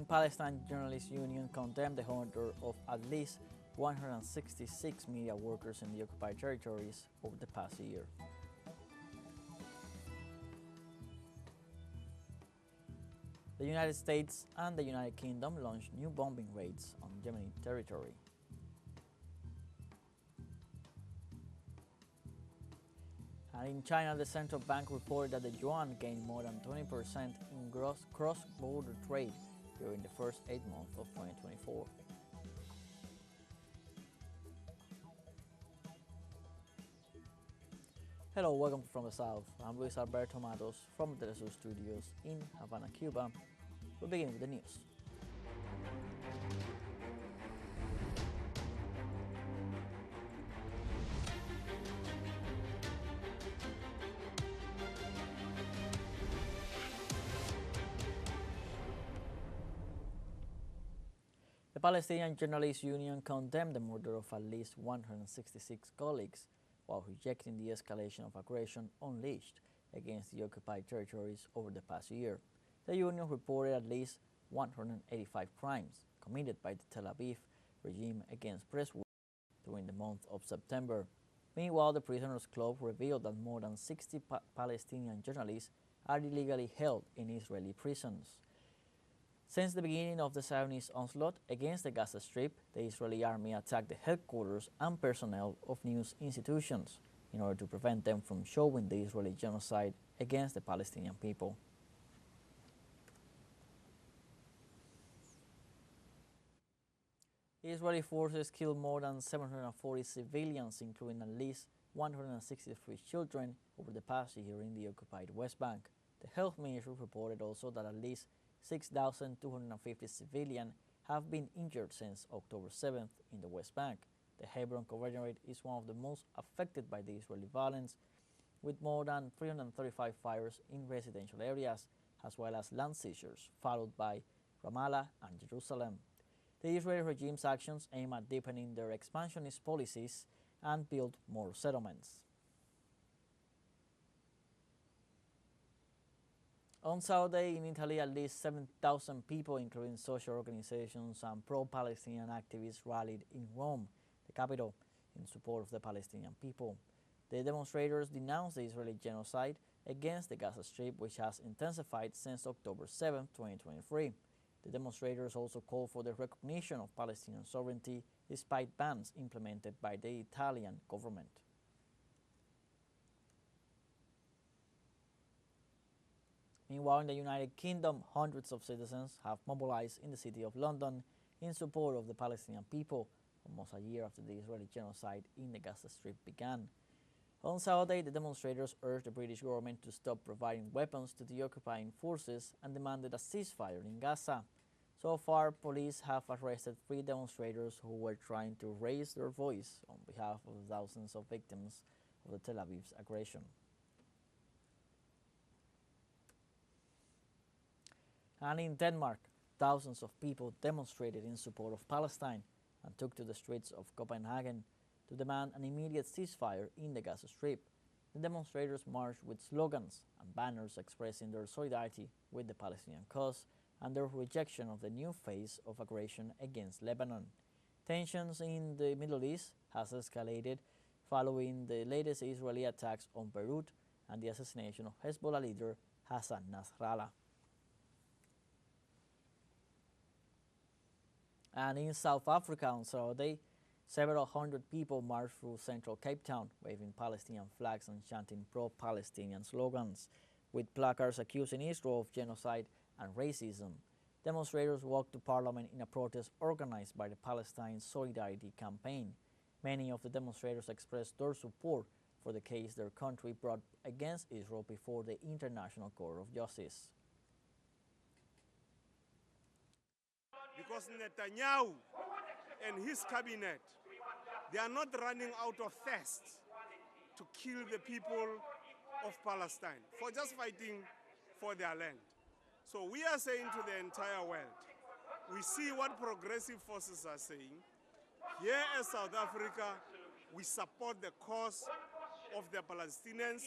Palestine Journalists Union condemned the murder of at least 166 media workers in the occupied territories over the past year. The United States and the United Kingdom launched new bombing raids on Yemeni territory. And in China, the central bank reported that the yuan gained more than 20% in gross cross-border trade during the first 8 months of 2024. Hello, welcome to From the South. I'm Luis Alberto Matos from the teleSUR studios in Havana, Cuba. We'll begin with the news. The Palestinian Journalists Union condemned the murder of at least 166 colleagues while rejecting the escalation of aggression unleashed against the occupied territories over the past year. The union reported at least 185 crimes committed by the Tel Aviv regime against press during the month of September. Meanwhile, the Prisoners Club revealed that more than 60 Palestinian journalists are illegally held in Israeli prisons. Since the beginning of the Zionist onslaught against the Gaza Strip, the Israeli army attacked the headquarters and personnel of news institutions in order to prevent them from showing the Israeli genocide against the Palestinian people. Israeli forces killed more than 740 civilians, including at least 163 children, over the past year in the occupied West Bank. The health ministry reported also that at least 6,250 civilians have been injured since October 7th in the West Bank. The Hebron governorate is one of the most affected by the Israeli violence, with more than 335 fires in residential areas, as well as land seizures, followed by Ramallah and Jerusalem. The Israeli regime's actions aim at deepening their expansionist policies and build more settlements. On Saturday in Italy, at least 7,000 people, including social organizations and pro-Palestinian activists, rallied in Rome, the capital, in support of the Palestinian people. The demonstrators denounced the Israeli genocide against the Gaza Strip, which has intensified since October 7, 2023. The demonstrators also called for the recognition of Palestinian sovereignty despite bans implemented by the Italian government. Meanwhile, in the United Kingdom, hundreds of citizens have mobilized in the city of London in support of the Palestinian people, almost a year after the Israeli genocide in the Gaza Strip began. On Saturday, the demonstrators urged the British government to stop providing weapons to the occupying forces and demanded a ceasefire in Gaza. So far, police have arrested 3 demonstrators who were trying to raise their voice on behalf of the thousands of victims of the Tel Aviv's aggression. And in Denmark, thousands of people demonstrated in support of Palestine and took to the streets of Copenhagen to demand an immediate ceasefire in the Gaza Strip. The demonstrators marched with slogans and banners expressing their solidarity with the Palestinian cause and their rejection of the new phase of aggression against Lebanon. Tensions in the Middle East has escalated following the latest Israeli attacks on Beirut and the assassination of Hezbollah leader Hassan Nasrallah. And in South Africa on Saturday, several hundred people marched through central Cape Town, waving Palestinian flags and chanting pro-Palestinian slogans, with placards accusing Israel of genocide and racism. Demonstrators walked to Parliament in a protest organized by the Palestine Solidarity Campaign. Many of the demonstrators expressed their support for the case their country brought against Israel before the International Court of Justice. Because Netanyahu and his cabinet, they are not running out of thirst to kill the people of Palestine for just fighting for their land. So we are saying to the entire world, we see what progressive forces are saying. Here as South Africa, we support the cause of the Palestinians.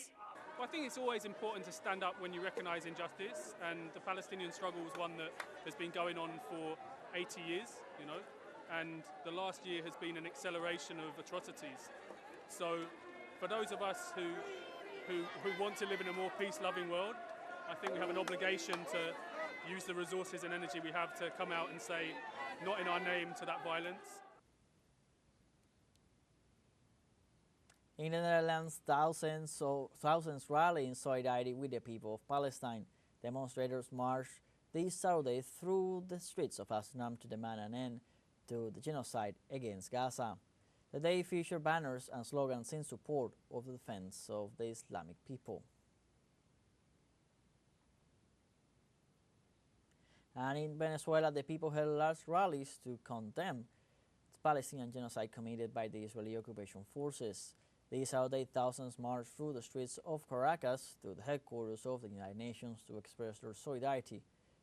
Well, I think it's always important to stand up when you recognise injustice, and the Palestinian struggle is one that has been going on for 80 years, you know, and the last year has been an acceleration of atrocities. So for those of us who want to live in a more peace-loving world, I think we have an obligation to use the resources and energy we have to come out and say, not in our name to that violence. In the Netherlands, thousands rally in solidarity with the people of Palestine. Demonstrators marched this Saturday through the streets of Amsterdam to demand an end to the genocide against Gaza. The day featured banners and slogans in support of the defense of the Islamic people. And in Venezuela, the people held large rallies to condemn the Palestinian genocide committed by the Israeli occupation forces. This Saturday, thousands marched through the streets of Caracas to the headquarters of the United Nations to express their solidarity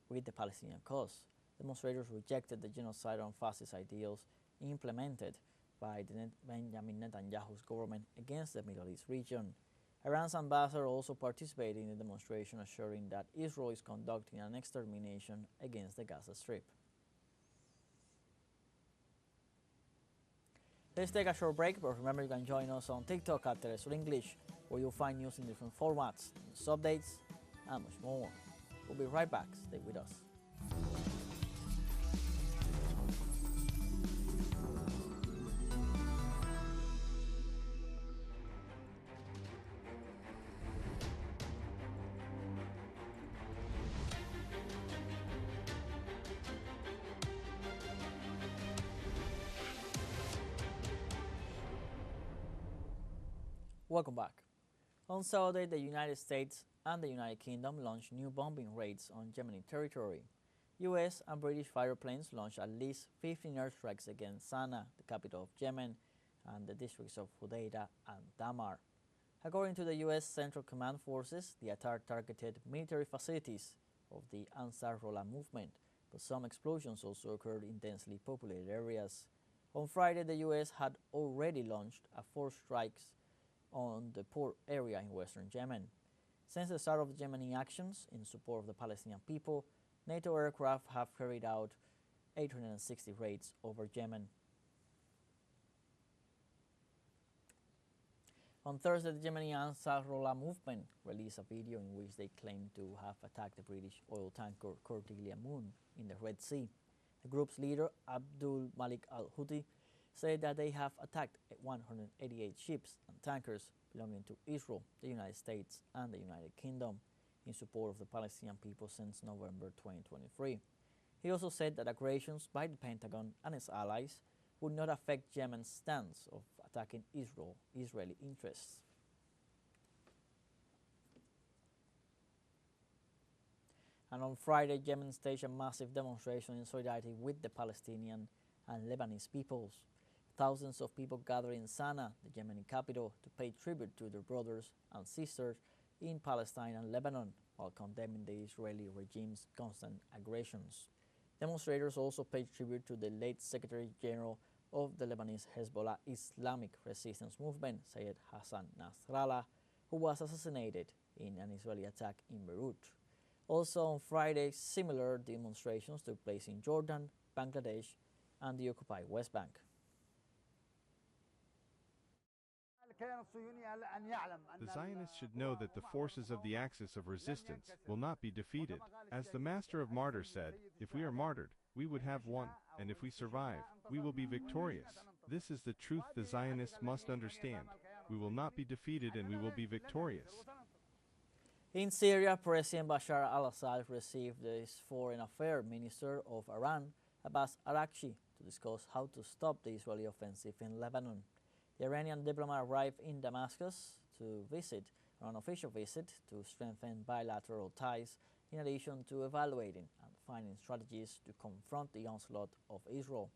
with the Palestinian cause. Demonstrators rejected the genocide and fascist ideals implemented by Benjamin Netanyahu's government against the Middle East region. Iran's ambassador also participated in the demonstration, assuring that Israel is conducting an extermination against the Gaza Strip. Let's take a short break, but remember you can join us on TikTok at teleSUR English, where you'll find news in different formats, news updates, and much more. We'll be right back. Stay with us. Welcome back. On Saturday, the United States and the United Kingdom launched new bombing raids on Yemeni territory. U.S. and British fighter planes launched at least 15 airstrikes against Sana'a, the capital of Yemen, and the districts of Hodeidah and Damar. According to the U.S. Central Command Forces, the attack targeted military facilities of the Ansarullah movement, but some explosions also occurred in densely populated areas. On Friday, the U.S. had already launched 4 strikes on the port area in western Yemen. Since the start of the Yemeni actions in support of the Palestinian people, NATO aircraft have carried out 860 raids over Yemen. On Thursday, the Yemeni Ansarullah movement released a video in which they claim to have attacked the British oil tanker Cordelia Moon in the Red Sea. The group's leader, Abdul Malik al-Houthi, said that they have attacked 188 ships and tankers belonging to Israel, the United States, and the United Kingdom in support of the Palestinian people since November 2023. He also said that aggressions by the Pentagon and its allies would not affect Yemen's stance of attacking Israeli interests. And on Friday, Yemen staged a massive demonstration in solidarity with the Palestinian and Lebanese peoples. Thousands of people gathered in Sana'a, the Yemeni capital, to pay tribute to their brothers and sisters in Palestine and Lebanon, while condemning the Israeli regime's constant aggressions. Demonstrators also paid tribute to the late Secretary General of the Lebanese Hezbollah Islamic Resistance Movement, Sayed Hassan Nasrallah, who was assassinated in an Israeli attack in Beirut. Also on Friday, similar demonstrations took place in Jordan, Bangladesh, and the occupied West Bank. The Zionists should know that the forces of the axis of resistance will not be defeated. As the Master of Martyrs said, if we are martyred, we would have won, and if we survive, we will be victorious. This is the truth the Zionists must understand. We will not be defeated and we will be victorious. In Syria, President Bashar al-Assad received the Foreign Affairs Minister of Iran, Abbas Araghchi, to discuss how to stop the Israeli offensive in Lebanon. The Iranian diplomat arrived in Damascus on an official visit to strengthen bilateral ties, in addition to evaluating and finding strategies to confront the onslaught of Israel.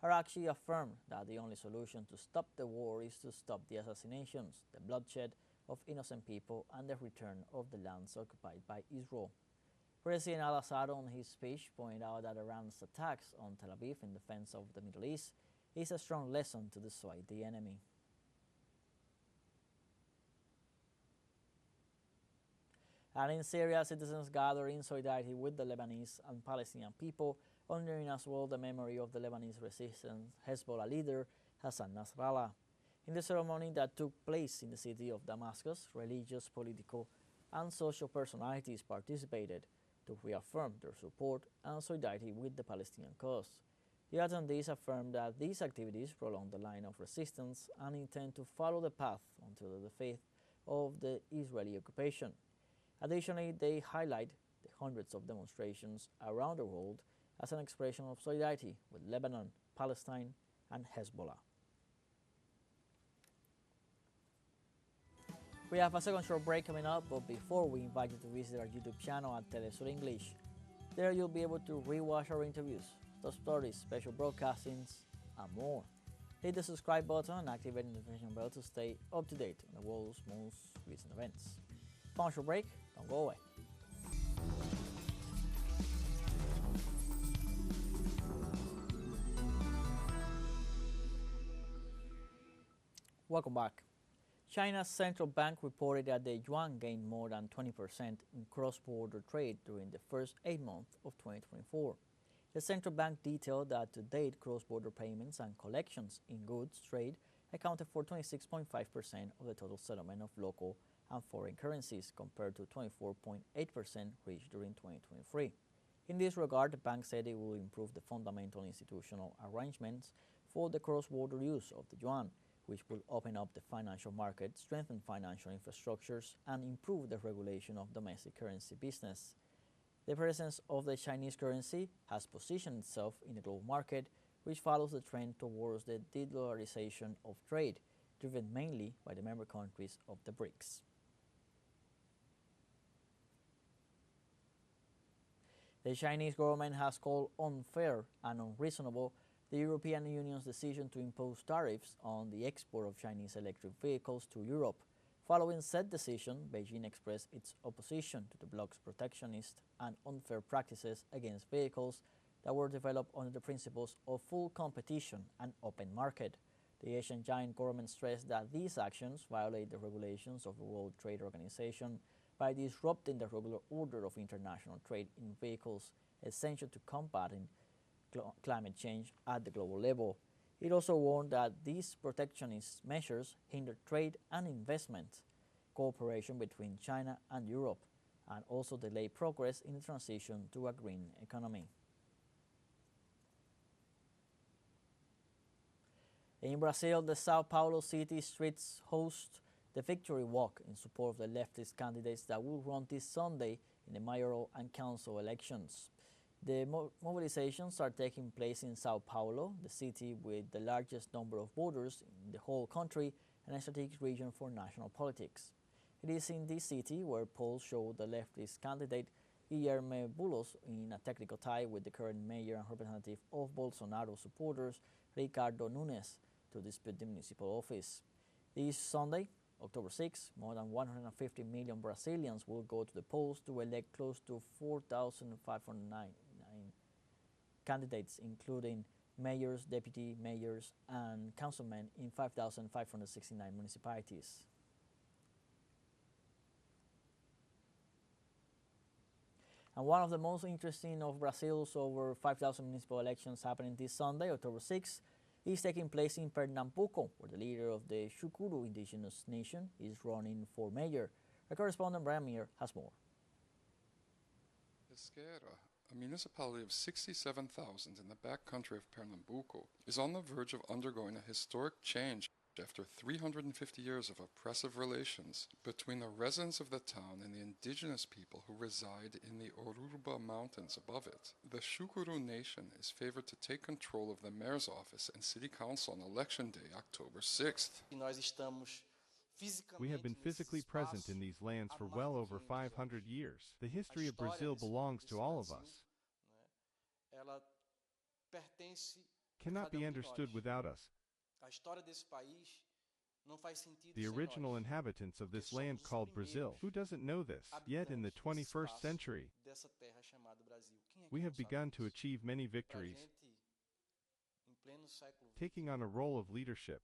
Araghchi affirmed that the only solution to stop the war is to stop the assassinations, the bloodshed of innocent people, and the return of the lands occupied by Israel. President al-Assad, on his speech, pointed out that Iran's attacks on Tel Aviv in defense of the Middle East is a strong lesson to dissuade the enemy. And in Syria, citizens gather in solidarity with the Lebanese and Palestinian people, honoring as well the memory of the Lebanese resistance Hezbollah leader Hassan Nasrallah. In the ceremony that took place in the city of Damascus, religious, political, and social personalities participated to reaffirm their support and solidarity with the Palestinian cause. The attendees affirmed that these activities prolong the line of resistance and intend to follow the path until the defeat of the Israeli occupation. Additionally, they highlight the hundreds of demonstrations around the world as an expression of solidarity with Lebanon, Palestine, and Hezbollah. We have a second short break coming up, but before we invite you to visit our YouTube channel at teleSUR English. There you'll be able to rewatch our interviews, top stories, special broadcastings, and more. Hit the subscribe button and activate the notification bell to stay up to date on the world's most recent events. Final short break, don't go away. Welcome back. China's central bank reported that the yuan gained more than 20% in cross-border trade during the first 8 months of 2024. The central bank detailed that to date, cross-border payments and collections in goods trade accounted for 26.5% of the total settlement of local and foreign currencies, compared to 24.8% reached during 2023. In this regard, the bank said it will improve the fundamental institutional arrangements for the cross-border use of the yuan, which will open up the financial market, strengthen financial infrastructures, and improve the regulation of domestic currency business. The presence of the Chinese currency has positioned itself in the global market, which follows the trend towards the de-dollarization of trade, driven mainly by the member countries of the BRICS. The Chinese government has called unfair and unreasonable the European Union's decision to impose tariffs on the export of Chinese electric vehicles to Europe. Following said decision, Beijing expressed its opposition to the bloc's protectionist and unfair practices against vehicles that were developed under the principles of full competition and open market. The Asian giant government stressed that these actions violate the regulations of the World Trade Organization by disrupting the regular order of international trade in vehicles, essential to combating climate change at the global level. It also warned that these protectionist measures hinder trade and investment, cooperation between China and Europe, and also delay progress in the transition to a green economy. In Brazil, the Sao Paulo city streets host the Victory Walk in support of the leftist candidates that will run this Sunday in the mayoral and council elections. The mobilizations are taking place in Sao Paulo, the city with the largest number of voters in the whole country and a strategic region for national politics. It is in this city where polls show the leftist candidate Guilherme Boulos in a technical tie with the current mayor and representative of Bolsonaro supporters, Ricardo Nunes, to dispute the municipal office. This Sunday, October 6, more than 150 million Brazilians will go to the polls to elect close to 4,509 candidates, including mayors, deputy mayors, and councilmen in 5,569 municipalities. And one of the most interesting of Brazil's over 5,000 municipal elections happening this Sunday, October 6, is taking place in Pernambuco, where the leader of the Shukuru indigenous nation is running for mayor. Our correspondent Brian Meir has more. Esquerra, a municipality of 67,000 in the backcountry of Pernambuco, is on the verge of undergoing a historic change after 350 years of oppressive relations between the residents of the town and the indigenous people who reside in the Oruba Mountains above it. The Shukuru Nation is favored to take control of the mayor's office and city council on election day, October 6th. We have been physically present in these lands for well over 500 years. The history of Brazil belongs to all of us. Cannot be understood without us. The original inhabitants of this land called Brazil. Who doesn't know this? Yet in the 21st century, we have begun to achieve many victories, taking on a role of leadership.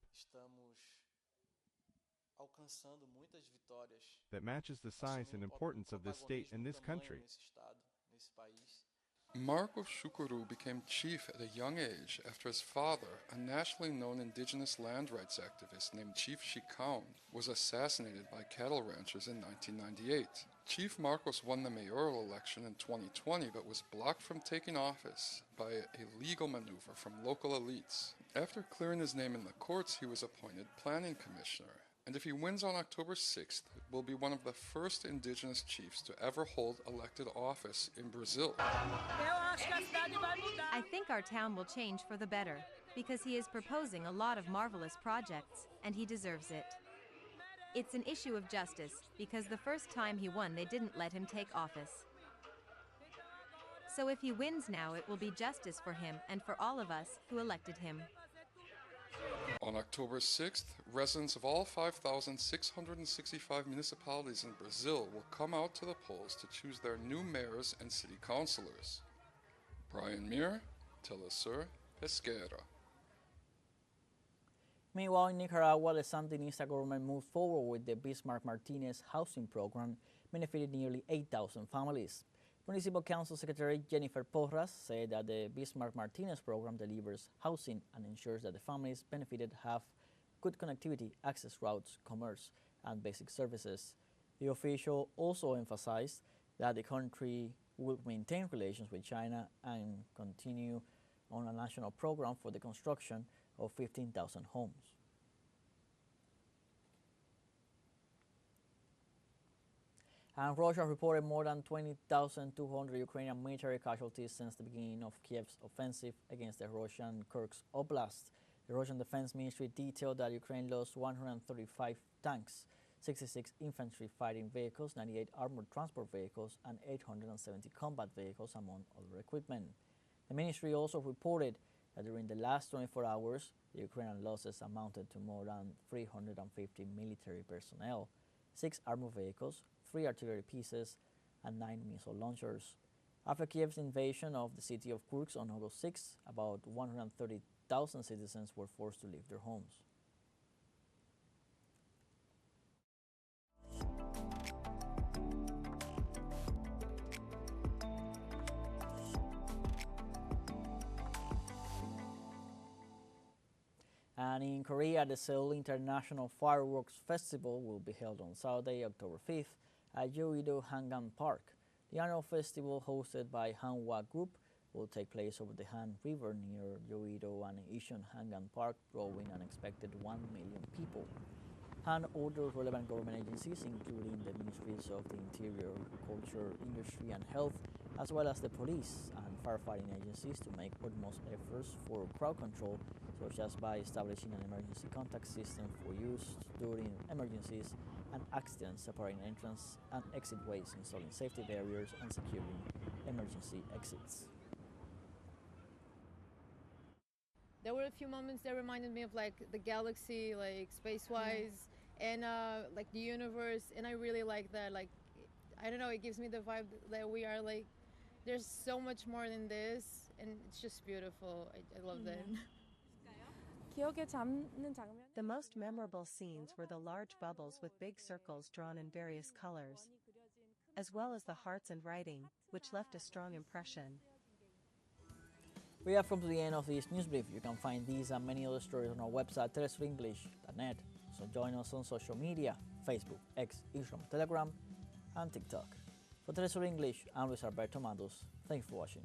alcançando muitas vitórias. that matches the size and importance of this state and this country. Nesse estado, nesse país. Marco Shukuru became chief at a young age after his father, a nationally known indigenous land rights activist named Chief Shikaun, was assassinated by cattle ranchers in 1998. Chief Marcos won the mayoral election in 2020 but was blocked from taking office by a legal maneuver from local elites. After clearing his name in the courts, he was appointed planning commissioner. And if he wins on October 6th, will be one of the first indigenous chiefs to ever hold elected office in Brazil. I think our town will change for the better, because he is proposing a lot of marvelous projects, and he deserves it. It's an issue of justice, because the first time he won they didn't let him take office. So if he wins now, it will be justice for him and for all of us who elected him. On October 6th, residents of all 5,665 municipalities in Brazil will come out to the polls to choose their new mayors and city councilors. Brian Muir, teleSUR, Pesquera. Meanwhile, in Nicaragua, the Sandinista government moved forward with the Bismarck-Martinez housing program, benefiting nearly 8,000 families. Municipal Council Secretary Jennifer Porras said that the Bismarck-Martinez program delivers housing and ensures that the families benefited have good connectivity, access routes, commerce, and basic services. The official also emphasized that the country will maintain relations with China and continue on a national program for the construction of 15,000 homes. And Russia reported more than 20,200 Ukrainian military casualties since the beginning of Kiev's offensive against the Russian Kursk Oblast. The Russian Defense Ministry detailed that Ukraine lost 135 tanks, 66 infantry fighting vehicles, 98 armored transport vehicles, and 870 combat vehicles, among other equipment. The ministry also reported that during the last 24 hours, the Ukrainian losses amounted to more than 350 military personnel, 6 armored vehicles, 3 artillery pieces, and 9 missile launchers. After Kiev's invasion of the city of Kursk on August 6, about 130,000 citizens were forced to leave their homes. And in Korea, the Seoul International Fireworks Festival will be held on Saturday, October 5th at Yeouido Hangang Park. The annual festival, hosted by Hanwha Group, will take place over the Han River near Yeouido and Icheon Hangang Park, drawing an expected 1 million people. Han ordered relevant government agencies, including the Ministries of the Interior, Culture, Industry and Health, as well as the police and firefighting agencies, to make utmost efforts for crowd control, such as by establishing an emergency contact system for use during emergencies and accidents, separating entrance and exit ways, installing safety barriers, and securing emergency exits. There were a few moments that reminded me of like the galaxy, like space-wise, and like the universe, and I really like that. Like, I don't know, it gives me the vibe that we are like, there's so much more than this, and it's just beautiful. I love that. The most memorable scenes were the large bubbles with big circles drawn in various colors, as well as the hearts and writing, which left a strong impression. We have come to the end of this news brief. You can find these and many other stories on our website, telesurenglish.net. So join us on social media, Facebook, X, Instagram, Telegram, and TikTok. For TeleSUR English, I'm Luis Alberto Matos. Thanks for watching.